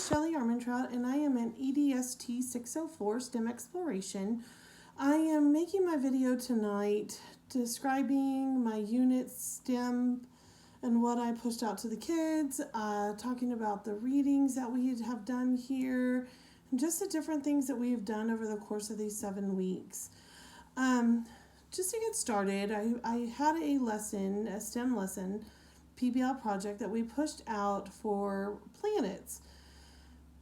Shelley Armentrout, and I am an EDST 604 STEM Exploration. I am making my video tonight describing my unit STEM and what I pushed out to the kids, talking about the readings that we have done here, and just the different things that we have done over the course of these 7 weeks. Just to get started, I had a lesson, a STEM lesson, PBL project that we pushed out for planets.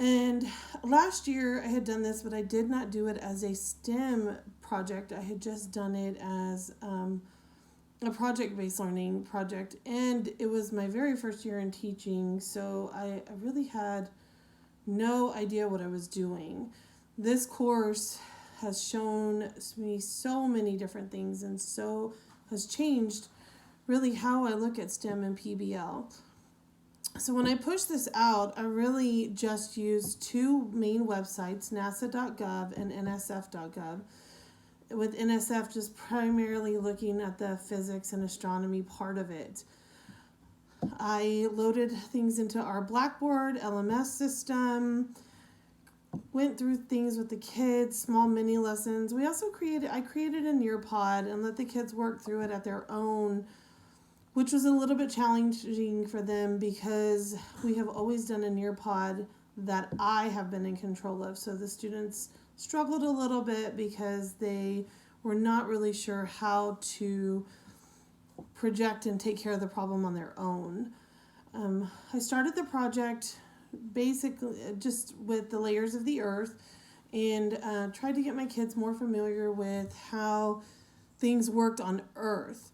And last year I had done this, but I did not do it as a STEM project. I had just done it as a project-based learning project, and it was my very first year in teaching, so I really had no idea what I was doing. This course has shown me so many different things, and so has changed really how I look at STEM and PBL. So when I pushed this out, I really just used 2 main websites, nasa.gov and nsf.gov, with NSF just primarily looking at the physics and astronomy part of it. I loaded things into our Blackboard LMS system, went through things with the kids, small mini lessons. I created a Nearpod and let the kids work through it at their own, which was a little bit challenging for them because we have always done a Nearpod that I have been in control of. So the students struggled a little bit because they were not really sure how to project and take care of the problem on their own. I started the project basically just with the layers of the Earth and tried to get my kids more familiar with how things worked on Earth.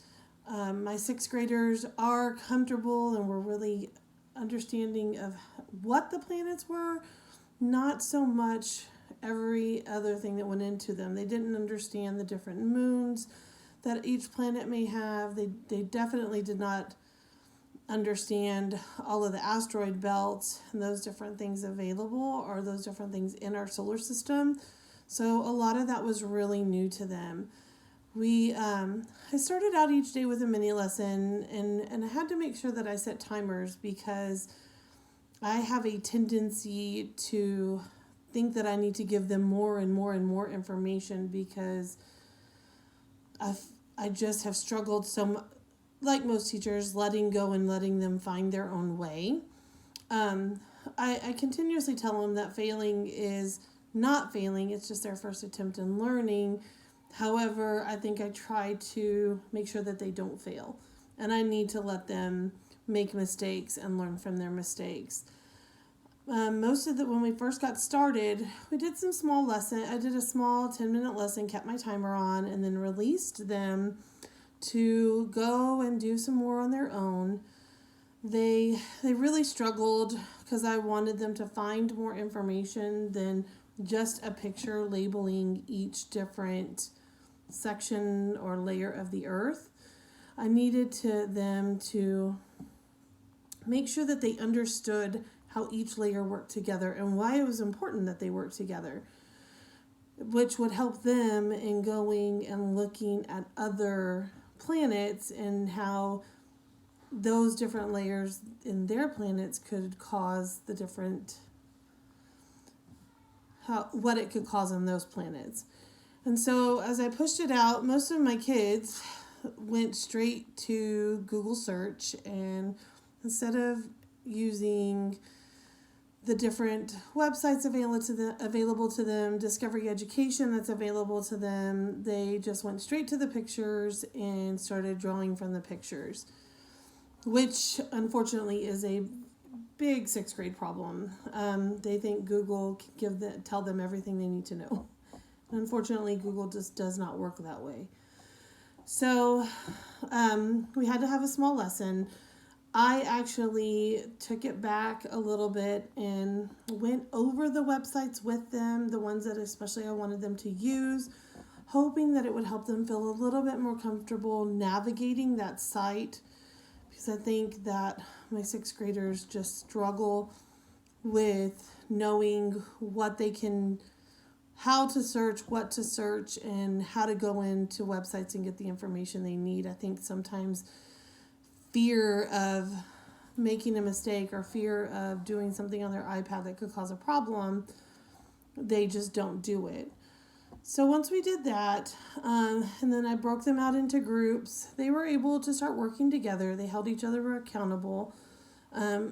My 6th graders are comfortable and were really understanding of what the planets were, not so much every other thing that went into them. They didn't understand the different moons that each planet may have. They definitely did not understand all of the asteroid belts and those different things available or those different things in our solar system. So a lot of that was really new to them. I started out each day with a mini lesson, and I had to make sure that I set timers because I have a tendency to think that I need to give them more and more and more information because I just have struggled like most teachers, letting go and letting them find their own way. I continuously tell them that failing is not failing, it's just their first attempt in learning. However, I think I try to make sure that they don't fail, and I need to let them make mistakes and learn from their mistakes. When we first got started, we did some small lesson. I did a small 10-minute lesson, kept my timer on, and then released them to go and do some more on their own. They really struggled because I wanted them to find more information than just a picture labeling each different section or layer of the Earth. I needed them to make sure that they understood how each layer worked together and why it was important that they work together, which would help them in going and looking at other planets and how those different layers in their planets could cause what it could cause on those planets. And so as I pushed it out, most of my kids went straight to Google search, and instead of using the different websites available to them, Discovery Education that's available to them, they just went straight to the pictures and started drawing from the pictures, which unfortunately is a big 6th grade problem. They think Google can tell them everything they need to know. Unfortunately, Google just does not work that way. So we had to have a small lesson. I actually took it back a little bit and went over the websites with them, the ones that especially I wanted them to use, hoping that it would help them feel a little bit more comfortable navigating that site, because I think that my 6th graders just struggle with knowing how to search, what to search, and how to go into websites and get the information they need. I think sometimes fear of making a mistake or fear of doing something on their iPad that could cause a problem, they just don't do it. So once we did that, and then I broke them out into groups, they were able to start working together. They held each other accountable. I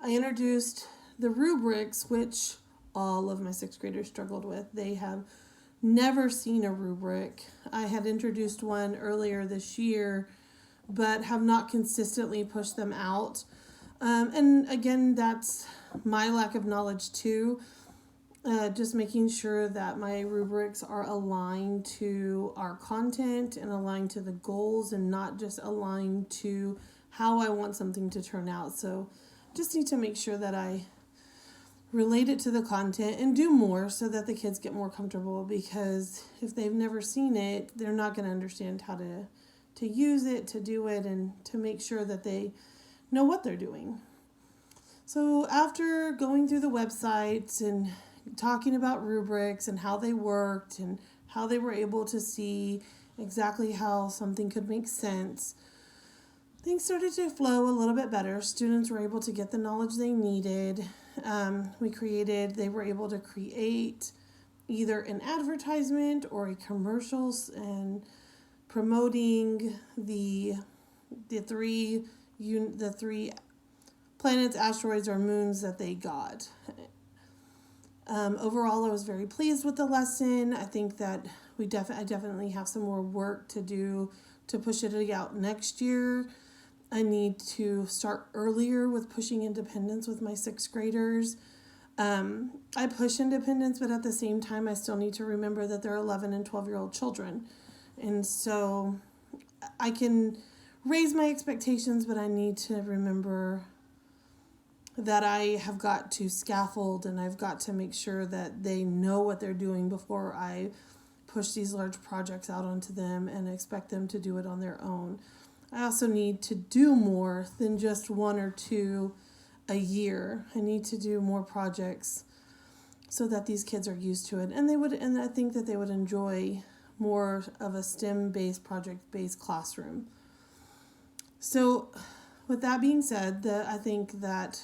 introduced the rubrics, which all of my sixth graders struggled with. They have never seen a rubric. I had introduced one earlier this year, but have not consistently pushed them out. And again, that's my lack of knowledge too. Just making sure that my rubrics are aligned to our content and aligned to the goals and not just aligned to how I want something to turn out. So just need to make sure that I relate it to the content and do more so that the kids get more comfortable, because if they've never seen it, they're not going to understand how to use it, to do it, and to make sure that they know what they're doing. So after going through the websites and talking about rubrics and how they worked and how they were able to see exactly how something could make sense, things started to flow a little bit better. Students were able to get the knowledge they needed. They were able to create either an advertisement or a commercial and promoting the three planets, asteroids, or moons that they got. Overall, I was very pleased with the lesson. I think that I definitely have some more work to do to push it out next year. I need to start earlier with pushing independence with my sixth graders. I push independence, but at the same time, I still need to remember that they're 11 and 12-year-old children. And so I can raise my expectations, but I need to remember that I have got to scaffold and I've got to make sure that they know what they're doing before I push these large projects out onto them and expect them to do it on their own. I also need to do more than just one or two a year. I need to do more projects so that these kids are used to it, and I think that they would enjoy more of a STEM-based, project-based classroom. So with that being said, I think that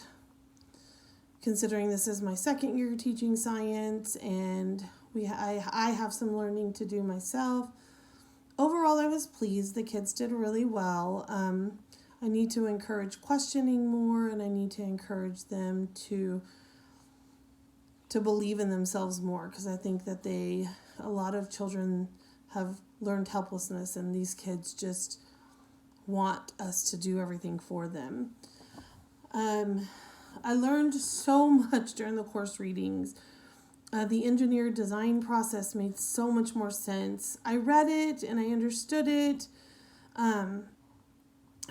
considering this is my second year teaching science and I have some learning to do myself, overall I was pleased. The kids did really well. I need to encourage questioning more, and I need to encourage them to believe in themselves more, because I think that a lot of children have learned helplessness, and these kids just want us to do everything for them. I learned so much during the course readings. The engineered design process made so much more sense. I read it and I understood it,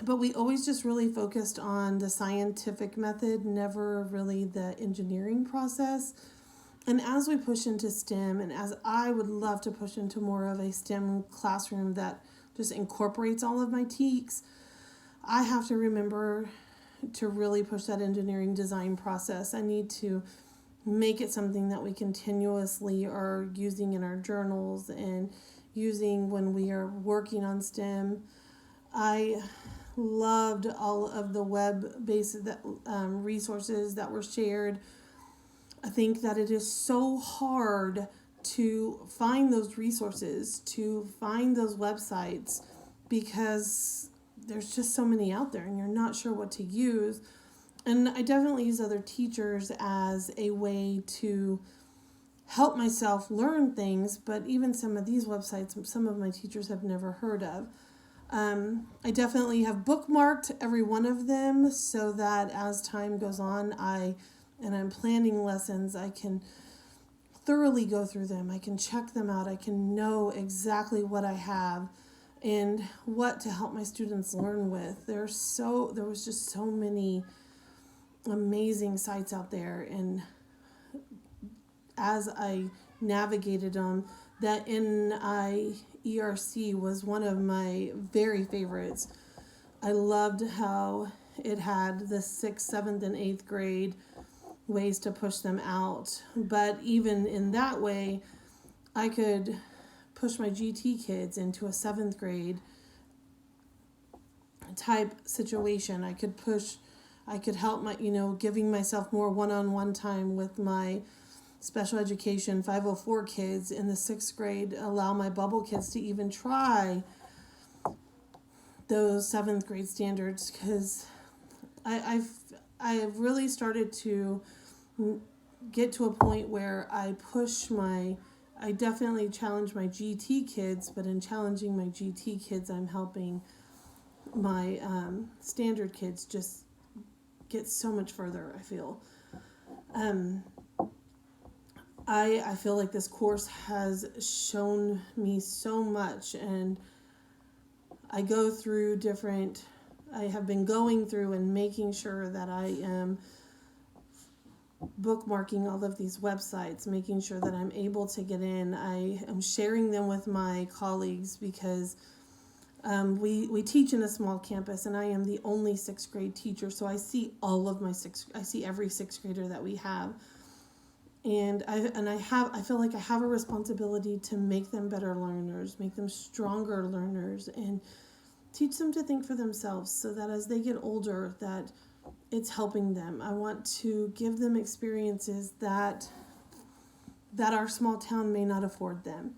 but we always just really focused on the scientific method, never really the engineering process. And as we push into STEM, and as I would love to push into more of a STEM classroom that just incorporates all of my TEKs, I have to remember to really push that engineering design process. I need to make it something that we continuously are using in our journals and using when we are working on STEM. I loved all of the web-based resources that were shared. I think that it is so hard to find those resources, to find those websites, because there's just so many out there and you're not sure what to use. And I definitely use other teachers as a way to help myself learn things, but even some of these websites, some of my teachers have never heard of. I definitely have bookmarked every one of them so that as time goes on, and I'm planning lessons, I can thoroughly go through them. I can check them out. I can know exactly what I have and what to help my students learn with. There was just so many amazing sites out there, and as I navigated them, that NIERC was one of my very favorites. I loved how it had the 6th, 7th, and 8th grade ways to push them out, but even in that way, I could push my GT kids into a 7th grade type situation. I could help my, giving myself more one-on-one time with my special education 504 kids in the 6th grade, allow my bubble kids to even try those 7th grade standards, because I've really started to get to a point where I definitely challenge my GT kids, but in challenging my GT kids, I'm helping my standard kids just get so much further, I feel. I feel like this course has shown me so much, and I have been going through and making sure that I am bookmarking all of these websites, making sure that I'm able to get in. I am sharing them with my colleagues because we teach in a small campus, and I am the only 6th grade teacher, so I see I see every 6th grader that we have. And I feel like I have a responsibility to make them better learners, make them stronger learners, and teach them to think for themselves, so that as they get older, that it's helping them. I want to give them experiences that our small town may not afford them.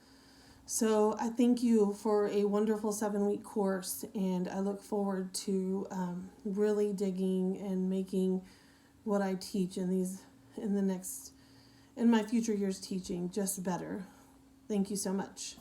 So I thank you for a wonderful 7-week course, and I look forward to really digging and making what I teach in my future years teaching just better. Thank you so much.